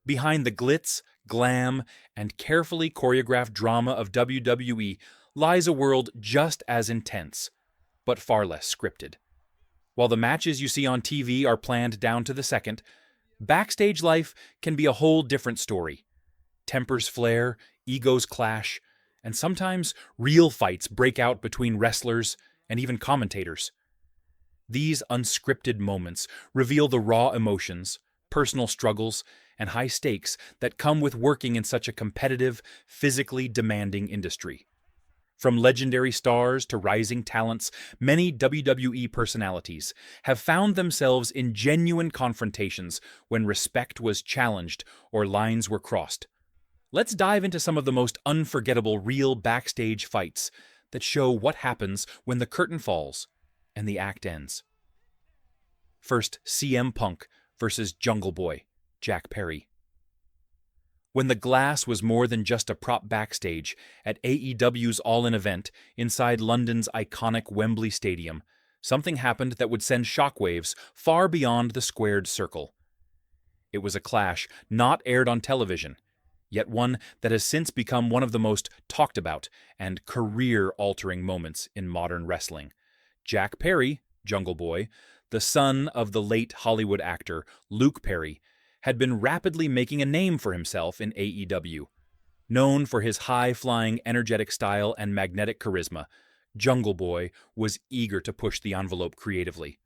Behind the glitz, glam, and carefully choreographed drama of WWE lies a world just as intense, but far less scripted. While the matches you see on TV are planned down to the second, backstage life can be a whole different story. Tempers flare, egos clash, and sometimes real fights break out between wrestlers and even commentators. These unscripted moments reveal the raw emotions, personal struggles, and high stakes that come with working in such a competitive, physically demanding industry. From legendary stars to rising talents, many WWE personalities have found themselves in genuine confrontations when respect was challenged or lines were crossed. Let's dive into some of the most unforgettable real backstage fights that show what happens when the curtain falls and the act ends. First, CM Punk versus Jungle Boy, Jack Perry. When the glass was more than just a prop backstage at AEW's All-In event inside London's iconic Wembley Stadium, something happened that would send shockwaves far beyond the squared circle. It was a clash not aired on television, yet one that has since become one of the most talked about and career-altering moments in modern wrestling. Jack Perry, Jungle Boy, the son of the late Hollywood actor Luke Perry, had been rapidly making a name for himself in AEW. Known for his high-flying, energetic style and magnetic charisma, Jungle Boy was eager to push the envelope creatively.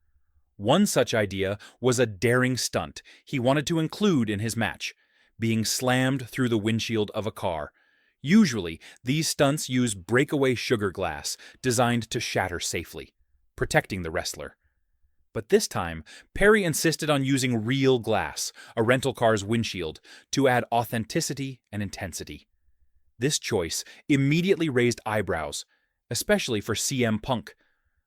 One such idea was a daring stunt he wanted to include in his match, being slammed through the windshield of a car. Usually, these stunts use breakaway sugar glass designed to shatter safely, protecting the wrestler. But this time, Perry insisted on using real glass, a rental car's windshield, to add authenticity and intensity. This choice immediately raised eyebrows, especially for CM Punk,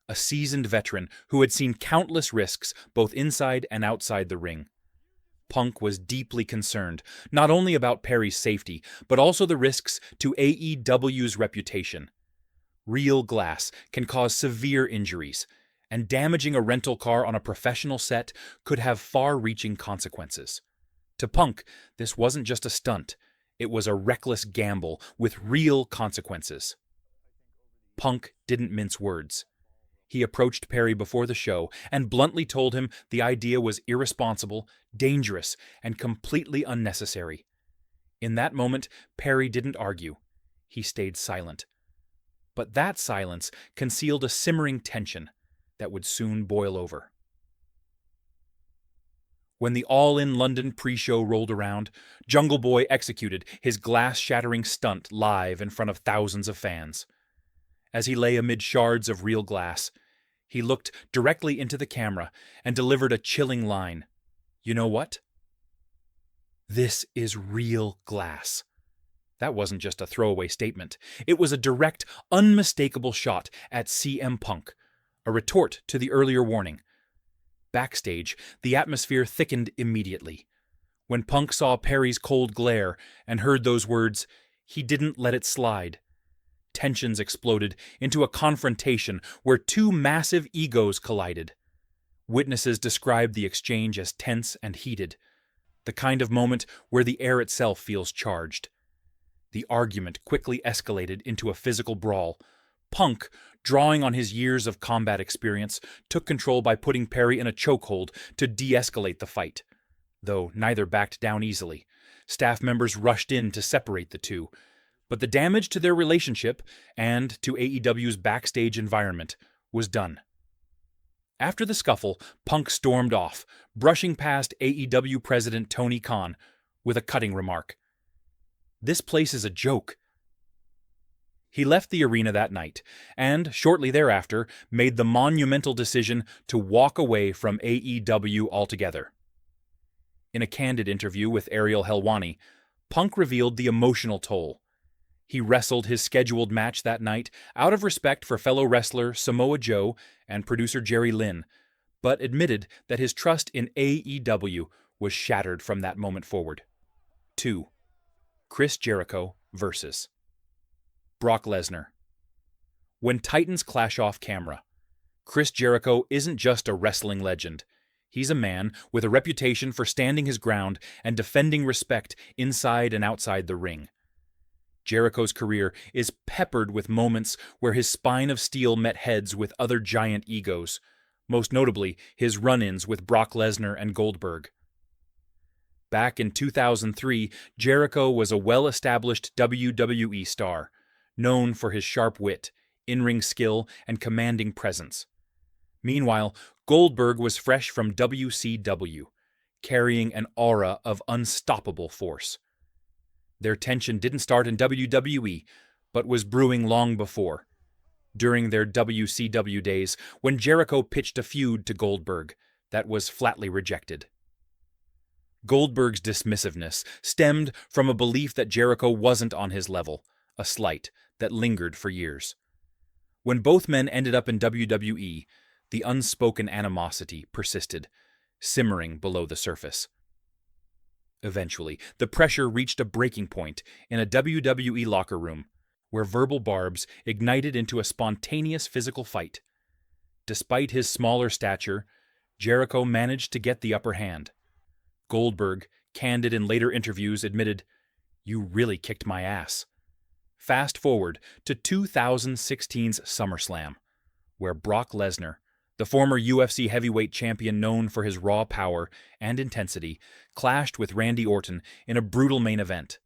a seasoned veteran who had seen countless risks both inside and outside the ring. Punk was deeply concerned, not only about Perry's safety, but also the risks to AEW's reputation. Real glass can cause severe injuries, and damaging a rental car on a professional set could have far-reaching consequences. To Punk, this wasn't just a stunt, it was a reckless gamble with real consequences. Punk didn't mince words. He approached Perry before the show and bluntly told him the idea was irresponsible, dangerous, and completely unnecessary. In that moment, Perry didn't argue. He stayed silent. But that silence concealed a simmering tension that would soon boil over. When the All-In London pre-show rolled around, Jungle Boy executed his glass-shattering stunt live in front of thousands of fans. As he lay amid shards of real glass, he looked directly into the camera and delivered a chilling line. You know what? This is real glass. That wasn't just a throwaway statement. It was a direct, unmistakable shot at CM Punk, a retort to the earlier warning. Backstage, the atmosphere thickened immediately. When Punk saw Perry's cold glare and heard those words, he didn't let it slide. Tensions exploded into a confrontation where two massive egos collided. Witnesses described the exchange as tense and heated, the kind of moment where the air itself feels charged. The argument quickly escalated into a physical brawl. Punk, drawing on his years of combat experience, took control by putting Perry in a chokehold to de-escalate the fight. Though neither backed down easily, staff members rushed in to separate the two. But the damage to their relationship, and to AEW's backstage environment, was done. After the scuffle, Punk stormed off, brushing past AEW President Tony Khan with a cutting remark. "This place is a joke." He left the arena that night, and shortly thereafter made the monumental decision to walk away from AEW altogether. In a candid interview with Ariel Helwani, Punk revealed the emotional toll. He wrestled his scheduled match that night out of respect for fellow wrestler Samoa Joe and producer Jerry Lynn, but admitted that his trust in AEW was shattered from that moment forward. 2. Chris Jericho versus Brock Lesnar. When Titans clash off camera, Chris Jericho isn't just a wrestling legend. He's a man with a reputation for standing his ground and defending respect inside and outside the ring. Jericho's career is peppered with moments where his spine of steel met heads with other giant egos, most notably his run-ins with Brock Lesnar and Goldberg. Back in 2003, Jericho was a well-established WWE star, known for his sharp wit, in-ring skill, and commanding presence. Meanwhile, Goldberg was fresh from WCW, carrying an aura of unstoppable force. Their tension didn't start in WWE, but was brewing long before, during their WCW days when Jericho pitched a feud to Goldberg that was flatly rejected. Goldberg's dismissiveness stemmed from a belief that Jericho wasn't on his level, a slight that lingered for years. When both men ended up in WWE, the unspoken animosity persisted, simmering below the surface. Eventually, the pressure reached a breaking point in a WWE locker room, where verbal barbs ignited into a spontaneous physical fight. Despite his smaller stature, Jericho managed to get the upper hand. Goldberg, candid in later interviews, admitted, "You really kicked my ass." Fast forward to 2016's SummerSlam, where Brock Lesnar, the former UFC heavyweight champion known for his raw power and intensity, clashed with Randy Orton in a brutal main event.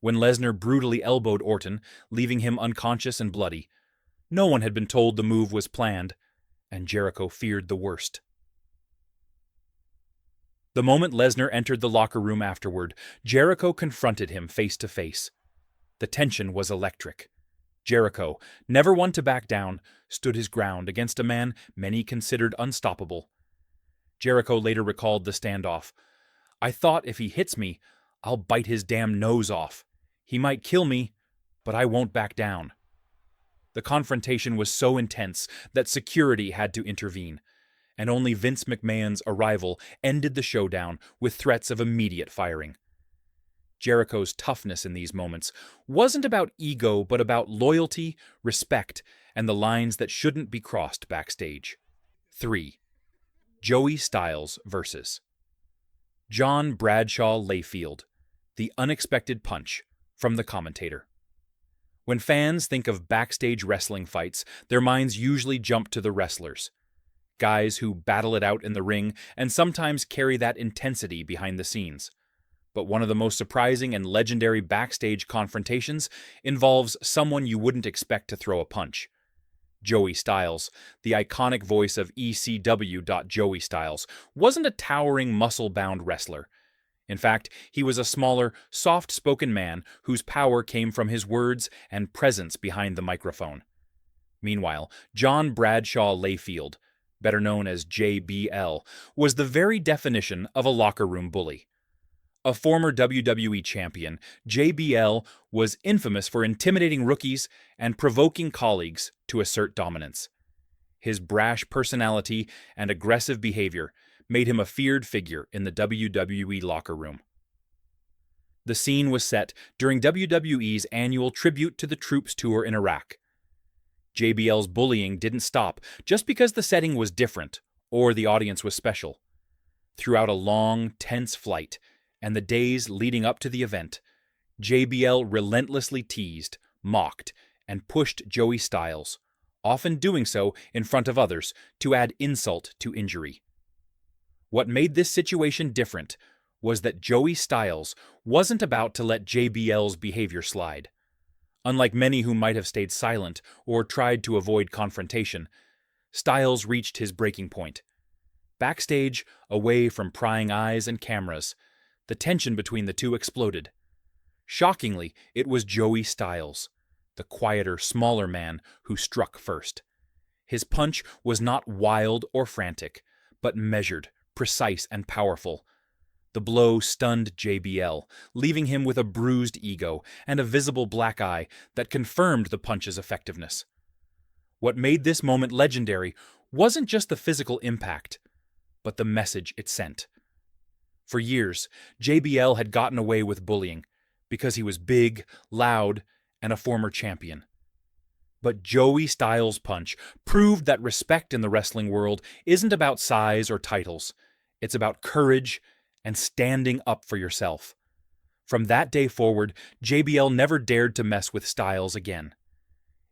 When Lesnar brutally elbowed Orton, leaving him unconscious and bloody, no one had been told the move was planned, and Jericho feared the worst. The moment Lesnar entered the locker room afterward, Jericho confronted him face to face. The tension was electric. Jericho, never one to back down, stood his ground against a man many considered unstoppable. Jericho later recalled the standoff. "I thought if he hits me, I'll bite his damn nose off. He might kill me, but I won't back down." The confrontation was so intense that security had to intervene, and only Vince McMahon's arrival ended the showdown with threats of immediate firing. Jericho's toughness in these moments wasn't about ego, but about loyalty, respect, and the lines that shouldn't be crossed backstage. 3. Joey Styles vs. John Bradshaw Layfield, The Unexpected Punch, from the commentator. When fans think of backstage wrestling fights, their minds usually jump to the wrestlers. Guys who battle it out in the ring and sometimes carry that intensity behind the scenes. But one of the most surprising and legendary backstage confrontations involves someone you wouldn't expect to throw a punch. Joey Styles, the iconic voice of ECW. Joey Styles, wasn't a towering, muscle-bound wrestler. In fact, he was a smaller, soft-spoken man whose power came from his words and presence behind the microphone. Meanwhile, John Bradshaw Layfield, better known as JBL, was the very definition of a locker room bully. A former WWE champion, JBL was infamous for intimidating rookies and provoking colleagues to assert dominance. His brash personality and aggressive behavior made him a feared figure in the WWE locker room. The scene was set during WWE's annual Tribute to the Troops tour in Iraq. JBL's bullying didn't stop just because the setting was different or the audience was special. Throughout a long, tense flight, and the days leading up to the event, JBL relentlessly teased, mocked, and pushed Joey Styles, often doing so in front of others to add insult to injury. What made this situation different was that Joey Styles wasn't about to let JBL's behavior slide. Unlike many who might have stayed silent or tried to avoid confrontation, Styles reached his breaking point. Backstage, away from prying eyes and cameras, the tension between the two exploded. Shockingly, it was Joey Styles, the quieter, smaller man, who struck first. His punch was not wild or frantic, but measured, precise, and powerful. The blow stunned JBL, leaving him with a bruised ego and a visible black eye that confirmed the punch's effectiveness. What made this moment legendary wasn't just the physical impact, but the message it sent. For years, JBL had gotten away with bullying because he was big, loud, and a former champion. But Joey Styles' punch proved that respect in the wrestling world isn't about size or titles. It's about courage and standing up for yourself. From that day forward, JBL never dared to mess with Styles again.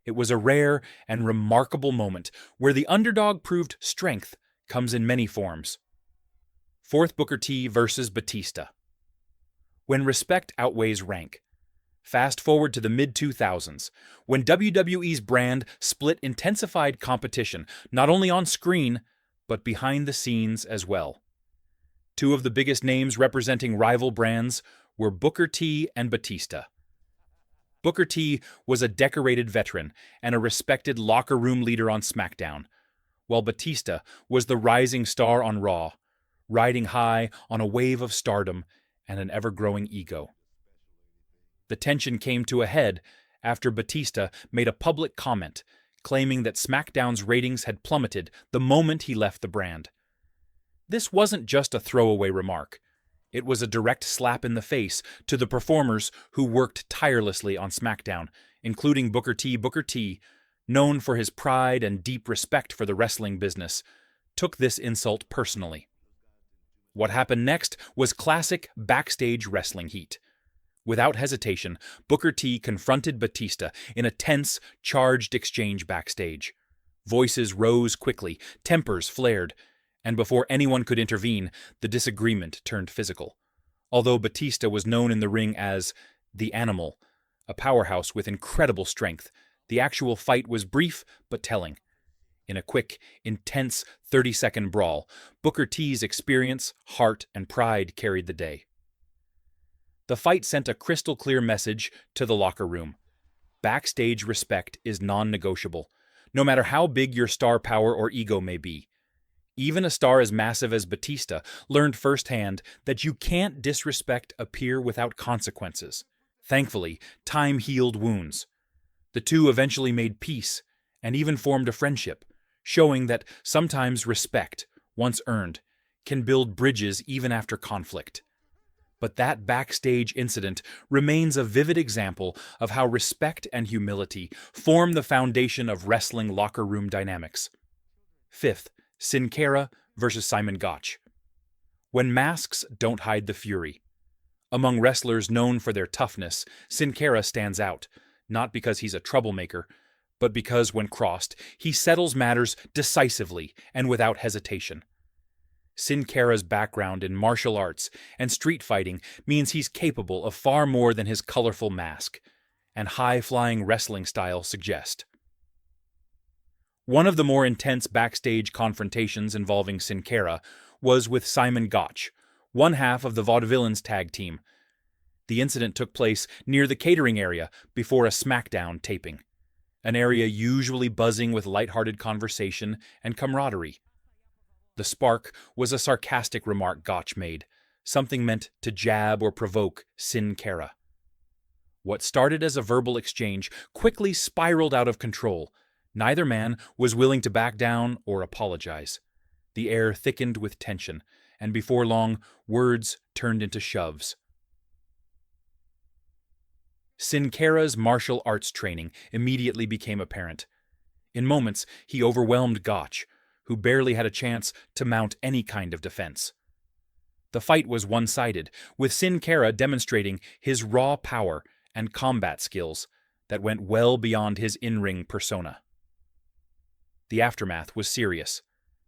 It was a rare and remarkable moment where the underdog proved strength comes in many forms. Fourth, Booker T versus Batista. When respect outweighs rank. Fast forward to the mid-2000s, when WWE's brand split intensified competition, not only on screen, but behind the scenes as well. Two of the biggest names representing rival brands were Booker T and Batista. Booker T was a decorated veteran and a respected locker room leader on SmackDown, while Batista was the rising star on Raw, riding high on a wave of stardom and an ever-growing ego. The tension came to a head after Batista made a public comment claiming that SmackDown's ratings had plummeted the moment he left the brand. This wasn't just a throwaway remark. It was a direct slap in the face to the performers who worked tirelessly on SmackDown, including Booker T. Booker T, known for his pride and deep respect for the wrestling business, took this insult personally. What happened next was classic backstage wrestling heat. Without hesitation, Booker T confronted Batista in a tense, charged exchange backstage. Voices rose quickly, tempers flared, and before anyone could intervene, the disagreement turned physical. Although Batista was known in the ring as the Animal, a powerhouse with incredible strength, the actual fight was brief but telling. In a quick, intense 30-second brawl, Booker T's experience, heart, and pride carried the day. The fight sent a crystal-clear message to the locker room. Backstage respect is non-negotiable, no matter how big your star power or ego may be. Even a star as massive as Batista learned firsthand that you can't disrespect a peer without consequences. Thankfully, time healed wounds. The two eventually made peace and even formed a friendship, showing that sometimes respect, once earned, can build bridges even after conflict. But that backstage incident remains a vivid example of how respect and humility form the foundation of wrestling locker room dynamics. Fifth, Sin Cara versus Simon Gotch. When masks don't hide the fury. Among wrestlers known for their toughness, Sin Cara stands out, not because he's a troublemaker, but because when crossed, he settles matters decisively and without hesitation. Sin Cara's background in martial arts and street fighting means he's capable of far more than his colorful mask and high-flying wrestling style suggest. One of the more intense backstage confrontations involving Sin Cara was with Simon Gotch, one half of the Vaudevillains tag team. The incident took place near the catering area before a SmackDown taping, an area usually buzzing with lighthearted conversation and camaraderie. The spark was a sarcastic remark Gotch made, something meant to jab or provoke Sin Cara. What started as a verbal exchange quickly spiraled out of control. Neither man was willing to back down or apologize. The air thickened with tension, and before long, words turned into shoves. Sin Cara's martial arts training immediately became apparent. In moments, he overwhelmed Gotch, who barely had a chance to mount any kind of defense. The fight was one-sided, with Sin Cara demonstrating his raw power and combat skills that went well beyond his in-ring persona. The aftermath was serious.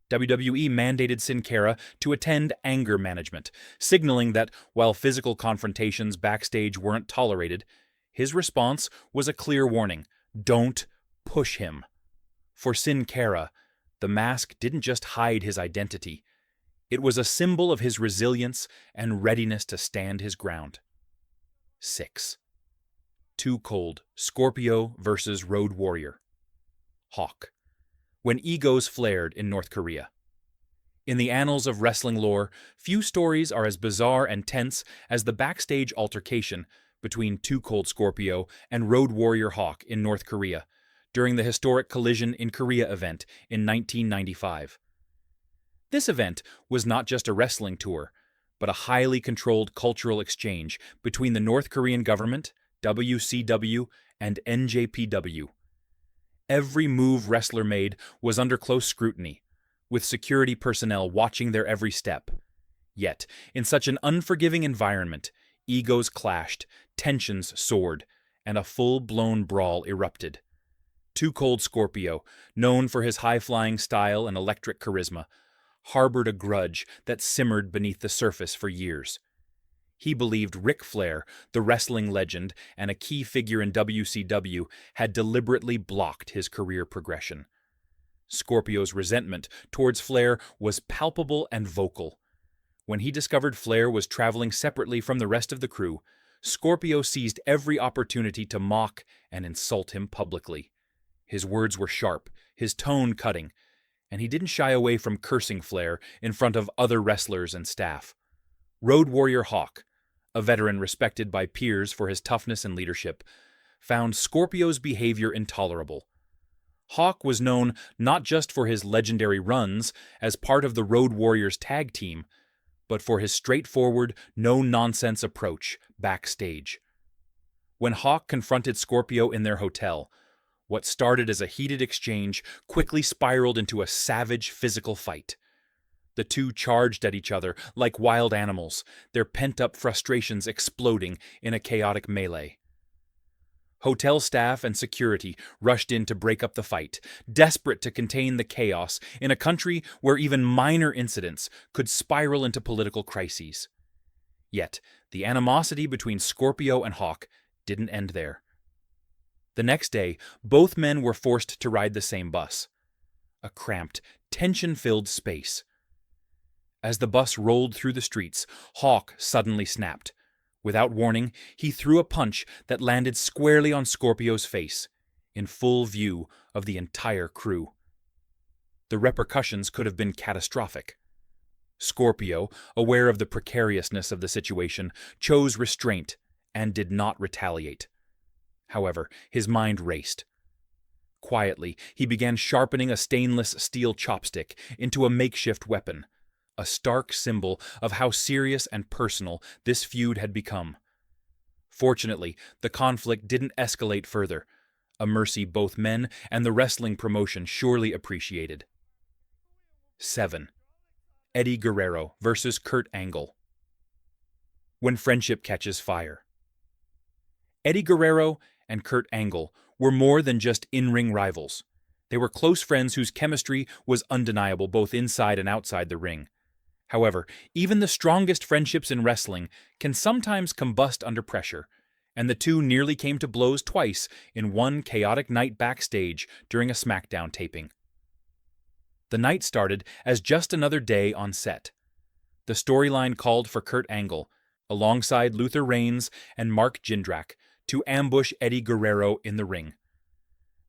WWE mandated Sin Cara to attend anger management, signaling that while physical confrontations backstage weren't tolerated, his response was a clear warning: don't push him. For Sin Cara, the mask didn't just hide his identity. It was a symbol of his resilience and readiness to stand his ground. 6. Too Cold, Scorpio versus Road Warrior. Hawk. When egos flared in North Korea. In the annals of wrestling lore, few stories are as bizarre and tense as the backstage altercation between Too Cold Scorpio and Road Warrior Hawk in North Korea during the historic Collision in Korea event in 1995. This event was not just a wrestling tour, but a highly controlled cultural exchange between the North Korean government, WCW, and NJPW. Every move wrestler made was under close scrutiny, with security personnel watching their every step. Yet, in such an unforgiving environment, egos clashed, tensions soared, and a full-blown brawl erupted. Too Cold Scorpio, known for his high-flying style and electric charisma, harbored a grudge that simmered beneath the surface for years. He believed Ric Flair, the wrestling legend and a key figure in WCW, had deliberately blocked his career progression. Scorpio's resentment towards Flair was palpable and vocal. When he discovered Flair was traveling separately from the rest of the crew, Scorpio seized every opportunity to mock and insult him publicly. His words were sharp, his tone cutting, and he didn't shy away from cursing Flair in front of other wrestlers and staff. Road Warrior Hawk, a veteran respected by peers for his toughness and leadership, found Scorpio's behavior intolerable. Hawk was known not just for his legendary runs as part of the Road Warriors tag team, but for his straightforward, no-nonsense approach backstage. When Hawk confronted Scorpio in their hotel, what started as a heated exchange quickly spiraled into a savage physical fight. The two charged at each other like wild animals, their pent-up frustrations exploding in a chaotic melee. Hotel staff and security rushed in to break up the fight, desperate to contain the chaos in a country where even minor incidents could spiral into political crises. Yet, the animosity between Scorpio and Hawk didn't end there. The next day, both men were forced to ride the same bus. A cramped, tension-filled space. As the bus rolled through the streets, Hawk suddenly snapped. Without warning, he threw a punch that landed squarely on Scorpio's face, in full view of the entire crew. The repercussions could have been catastrophic. Scorpio, aware of the precariousness of the situation, chose restraint and did not retaliate. However, his mind raced. Quietly, he began sharpening a stainless steel chopstick into a makeshift weapon, a stark symbol of how serious and personal this feud had become. Fortunately, the conflict didn't escalate further, a mercy both men and the wrestling promotion surely appreciated. 7. Eddie Guerrero versus Kurt Angle. When friendship catches fire. Eddie Guerrero and Kurt Angle were more than just in-ring rivals. They were close friends whose chemistry was undeniable both inside and outside the ring. However, even the strongest friendships in wrestling can sometimes combust under pressure, and the two nearly came to blows twice in one chaotic night backstage during a SmackDown taping. The night started as just another day on set. The storyline called for Kurt Angle, alongside Luther Reigns and Mark Jindrak, to ambush Eddie Guerrero in the ring.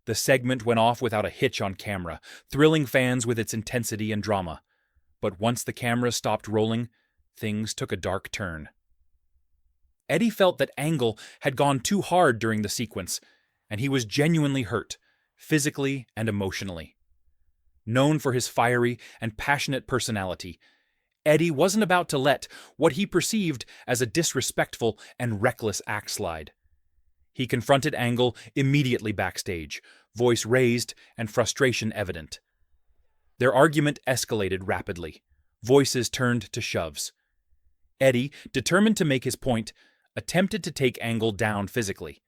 The segment went off without a hitch on camera, thrilling fans with its intensity and drama. But once the camera stopped rolling, things took a dark turn. Eddie felt that Angle had gone too hard during the sequence, and he was genuinely hurt, physically and emotionally. Known for his fiery and passionate personality, Eddie wasn't about to let what he perceived as a disrespectful and reckless act slide. He confronted Angle immediately backstage, voice raised and frustration evident. Their argument escalated rapidly. Voices turned to shoves. Eddie, determined to make his point, attempted to take Angle down physically.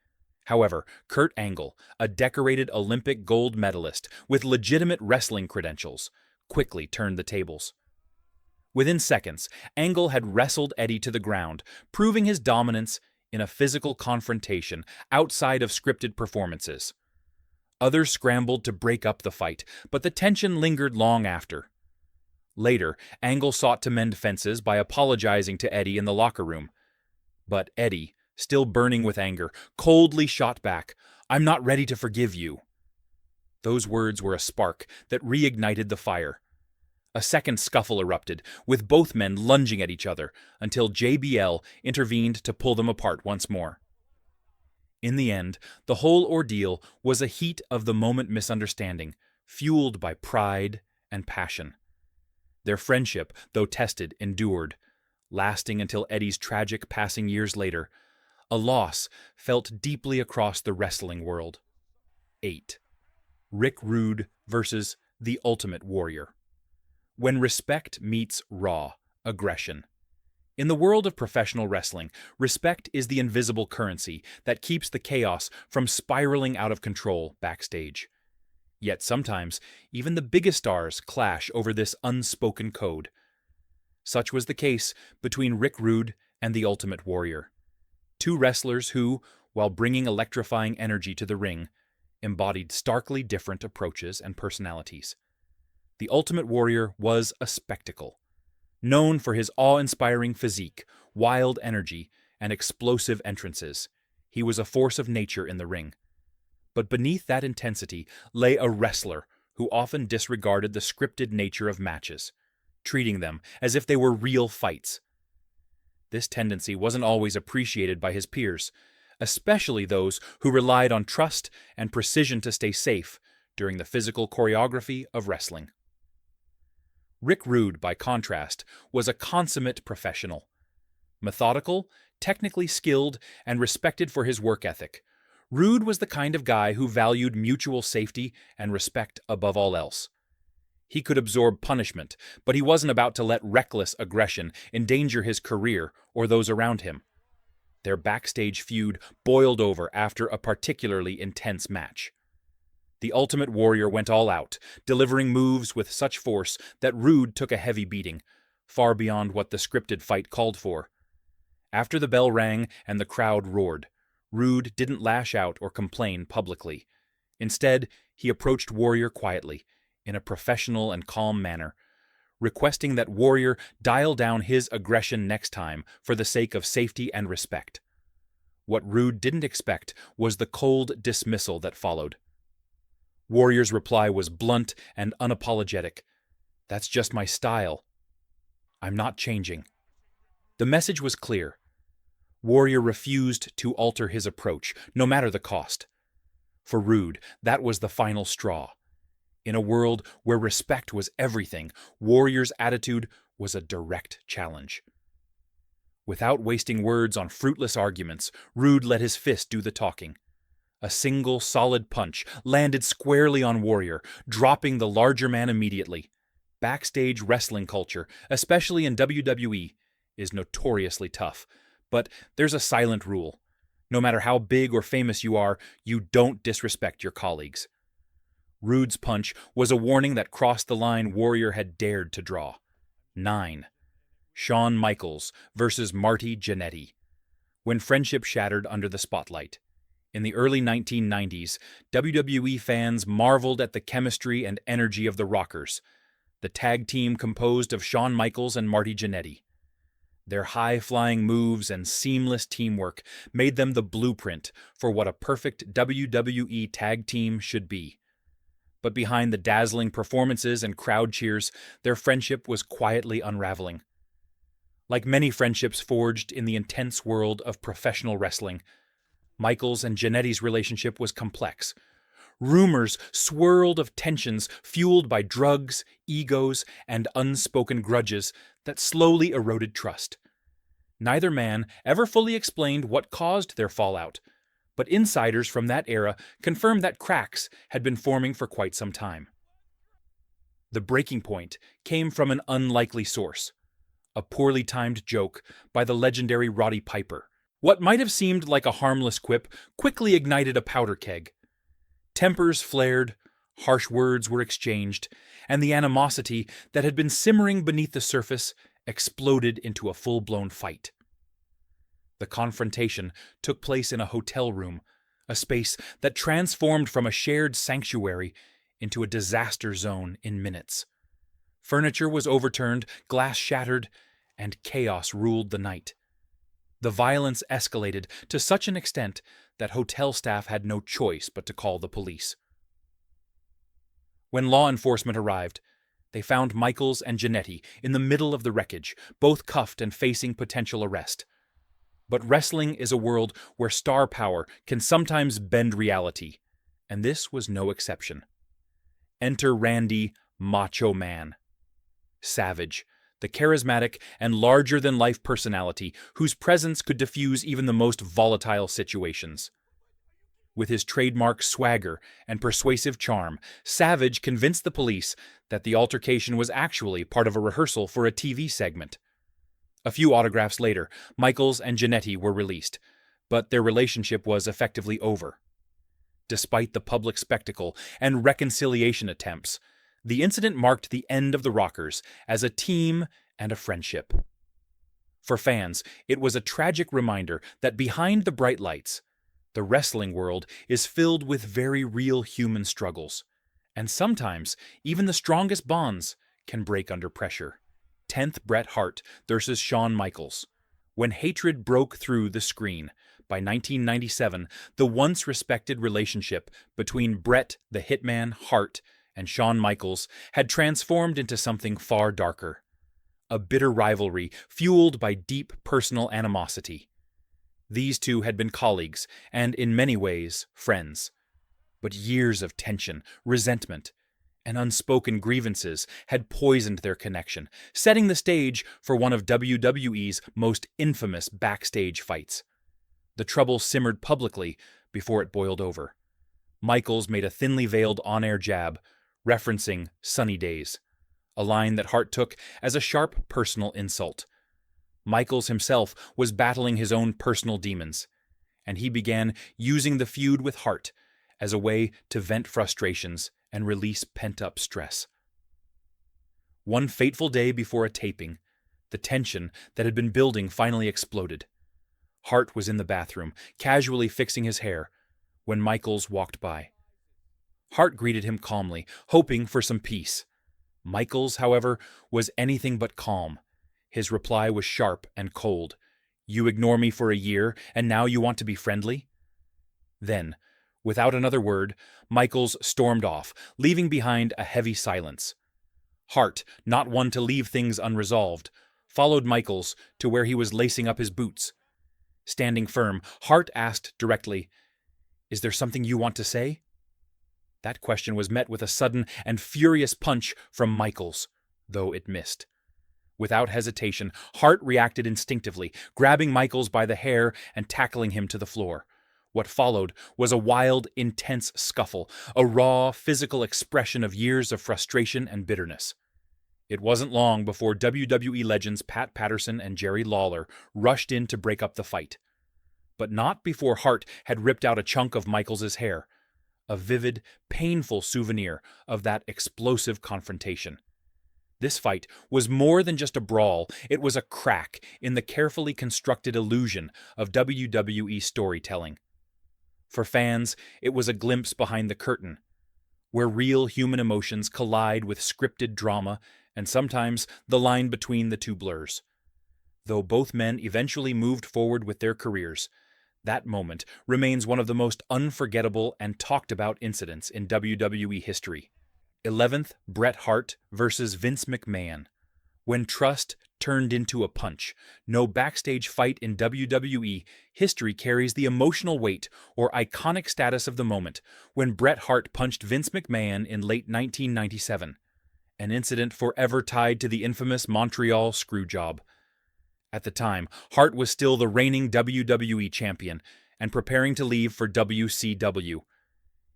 However, Kurt Angle, a decorated Olympic gold medalist with legitimate wrestling credentials, quickly turned the tables. Within seconds, Angle had wrestled Eddie to the ground, proving his dominance in a physical confrontation outside of scripted performances. Others scrambled to break up the fight, but the tension lingered long after. Later, Angle sought to mend fences by apologizing to Eddie in the locker room. But Eddie, still burning with anger, coldly shot back, "I'm not ready to forgive you." Those words were a spark that reignited the fire. A second scuffle erupted, with both men lunging at each other, until JBL intervened to pull them apart once more. In the end, the whole ordeal was a heat-of-the-moment misunderstanding, fueled by pride and passion. Their friendship, though tested, endured, lasting until Eddie's tragic passing years later, a loss felt deeply across the wrestling world. 8. Rick Rude versus the Ultimate Warrior. When respect meets raw aggression. In the world of professional wrestling, respect is the invisible currency that keeps the chaos from spiraling out of control backstage. Yet sometimes, even the biggest stars clash over this unspoken code. Such was the case between Rick Rude and the Ultimate Warrior. Two wrestlers who, while bringing electrifying energy to the ring, embodied starkly different approaches and personalities. The Ultimate Warrior was a spectacle, known for his awe-inspiring physique, wild energy, and explosive entrances. He was a force of nature in the ring. But beneath that intensity lay a wrestler who often disregarded the scripted nature of matches, treating them as if they were real fights. This tendency wasn't always appreciated by his peers, especially those who relied on trust and precision to stay safe during the physical choreography of wrestling. Rick Rude, by contrast, was a consummate professional. Methodical, technically skilled, and respected for his work ethic, Rude was the kind of guy who valued mutual safety and respect above all else. He could absorb punishment, but he wasn't about to let reckless aggression endanger his career or those around him. Their backstage feud boiled over after a particularly intense match. The Ultimate Warrior went all out, delivering moves with such force that Rude took a heavy beating, far beyond what the scripted fight called for. After the bell rang and the crowd roared, Rude didn't lash out or complain publicly. Instead, he approached Warrior quietly, in a professional and calm manner, requesting that Warrior dial down his aggression next time for the sake of safety and respect. What Rude didn't expect was the cold dismissal that followed. Warrior's reply was blunt and unapologetic. "That's just my style. I'm not changing." The message was clear. Warrior refused to alter his approach, no matter the cost. For Rude, that was the final straw. In a world where respect was everything, Warrior's attitude was a direct challenge. Without wasting words on fruitless arguments, Rude let his fist do the talking. A single solid punch landed squarely on Warrior, dropping the larger man immediately. Backstage wrestling culture, especially in WWE, is notoriously tough. But there's a silent rule. No matter how big or famous you are, you don't disrespect your colleagues. Rude's punch was a warning that crossed the line Warrior had dared to draw. 9. Shawn Michaels versus Marty Jannetty. When friendship shattered under the spotlight. In the early 1990s, WWE fans marveled at the chemistry and energy of the Rockers, the tag team composed of Shawn Michaels and Marty Jannetty. Their high-flying moves and seamless teamwork made them the blueprint for what a perfect WWE tag team should be. But behind the dazzling performances and crowd cheers, their friendship was quietly unraveling. Like many friendships forged in the intense world of professional wrestling, Michaels and Jannetty's relationship was complex. Rumors swirled of tensions fueled by drugs, egos, and unspoken grudges that slowly eroded trust. Neither man ever fully explained what caused their fallout, but insiders from that era confirmed that cracks had been forming for quite some time. The breaking point came from an unlikely source, a poorly timed joke by the legendary Roddy Piper. What might have seemed like a harmless quip quickly ignited a powder keg. Tempers flared, harsh words were exchanged, and the animosity that had been simmering beneath the surface exploded into a full-blown fight. The confrontation took place in a hotel room, a space that transformed from a shared sanctuary into a disaster zone in minutes. Furniture was overturned, glass shattered, and chaos ruled the night. The violence escalated to such an extent that hotel staff had no choice but to call the police. When law enforcement arrived, they found Michaels and Jannetty in the middle of the wreckage, both cuffed and facing potential arrest. But wrestling is a world where star power can sometimes bend reality, and this was no exception. Enter Randy, Macho Man. Savage, the charismatic and larger-than-life personality whose presence could diffuse even the most volatile situations. With his trademark swagger and persuasive charm, Savage convinced the police that the altercation was actually part of a rehearsal for a TV segment. A few autographs later, Michaels and Jannetty were released, but their relationship was effectively over. Despite the public spectacle and reconciliation attempts, the incident marked the end of the Rockers as a team and a friendship. For fans, it was a tragic reminder that behind the bright lights, the wrestling world is filled with very real human struggles, and sometimes even the strongest bonds can break under pressure. 10th Bret Hart versus Shawn Michaels. When hatred broke through the screen, by 1997, the once respected relationship between Bret the Hitman Hart and Shawn Michaels had transformed into something far darker. A bitter rivalry fueled by deep personal animosity. These two had been colleagues and, in many ways, friends. But years of tension, resentment, and unspoken grievances had poisoned their connection, setting the stage for one of WWE's most infamous backstage fights. The trouble simmered publicly before it boiled over. Michaels made a thinly veiled on-air jab, referencing "sunny days," a line that Hart took as a sharp personal insult. Michaels himself was battling his own personal demons, and he began using the feud with Hart as a way to vent frustrations and release pent-up stress. One fateful day before a taping, the tension that had been building finally exploded. Hart was in the bathroom, casually fixing his hair, when Michaels walked by. Hart greeted him calmly, hoping for some peace. Michaels, however, was anything but calm. His reply was sharp and cold. "You ignore me for a year, and now you want to be friendly?" Then, without another word, Michaels stormed off, leaving behind a heavy silence. Hart, not one to leave things unresolved, followed Michaels to where he was lacing up his boots. Standing firm, Hart asked directly, "Is there something you want to say?" That question was met with a sudden and furious punch from Michaels, though it missed. Without hesitation, Hart reacted instinctively, grabbing Michaels by the hair and tackling him to the floor. What followed was a wild, intense scuffle, a raw, physical expression of years of frustration and bitterness. It wasn't long before WWE legends Pat Patterson and Jerry Lawler rushed in to break up the fight. But not before Hart had ripped out a chunk of Michaels' hair, a vivid, painful souvenir of that explosive confrontation. This fight was more than just a brawl, it was a crack in the carefully constructed illusion of WWE storytelling. For fans, it was a glimpse behind the curtain, where real human emotions collide with scripted drama and sometimes the line between the two blurs. Though both men eventually moved forward with their careers, that moment remains one of the most unforgettable and talked about incidents in WWE history. 11th Bret Hart versus Vince McMahon. When trust turned into a punch, no backstage fight in WWE history carries the emotional weight or iconic status of the moment when Bret Hart punched Vince McMahon in late 1997. An incident forever tied to the infamous Montreal Screwjob. At the time, Hart was still the reigning WWE champion and preparing to leave for WCW.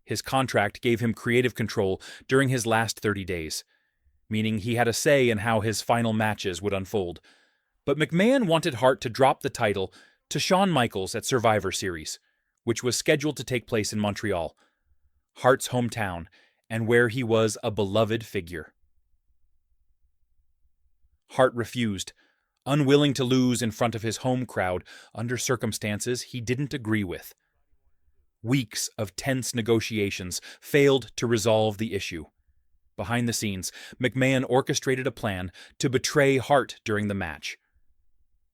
His contract gave him creative control during his last 30 days, meaning he had a say in how his final matches would unfold. But McMahon wanted Hart to drop the title to Shawn Michaels at Survivor Series, which was scheduled to take place in Montreal, Hart's hometown, and where he was a beloved figure. Hart refused, unwilling to lose in front of his home crowd under circumstances he didn't agree with. Weeks of tense negotiations failed to resolve the issue. Behind the scenes, McMahon orchestrated a plan to betray Hart during the match.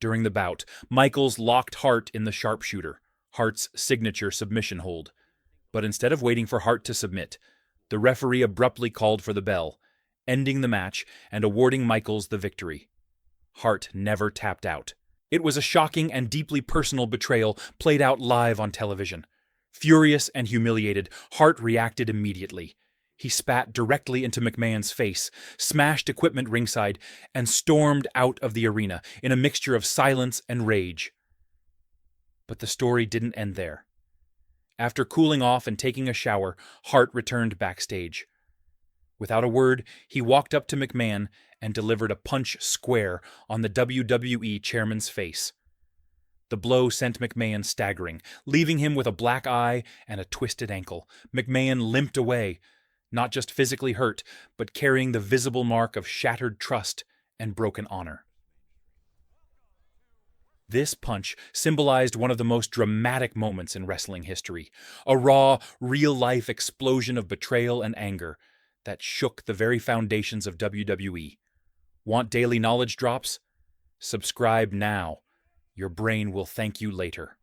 During the bout, Michaels locked Hart in the sharpshooter, Hart's signature submission hold. But instead of waiting for Hart to submit, the referee abruptly called for the bell, ending the match and awarding Michaels the victory. Hart never tapped out. It was a shocking and deeply personal betrayal played out live on television. Furious and humiliated, Hart reacted immediately. He spat directly into McMahon's face, smashed equipment ringside, and stormed out of the arena in a mixture of silence and rage. But the story didn't end there. After cooling off and taking a shower, Hart returned backstage. Without a word, he walked up to McMahon and delivered a punch square on the WWE chairman's face. The blow sent McMahon staggering, leaving him with a black eye and a twisted ankle. McMahon limped away, not just physically hurt, but carrying the visible mark of shattered trust and broken honor. This punch symbolized one of the most dramatic moments in wrestling history, a raw, real-life explosion of betrayal and anger that shook the very foundations of WWE. Want daily knowledge drops? Subscribe now. Your brain will thank you later.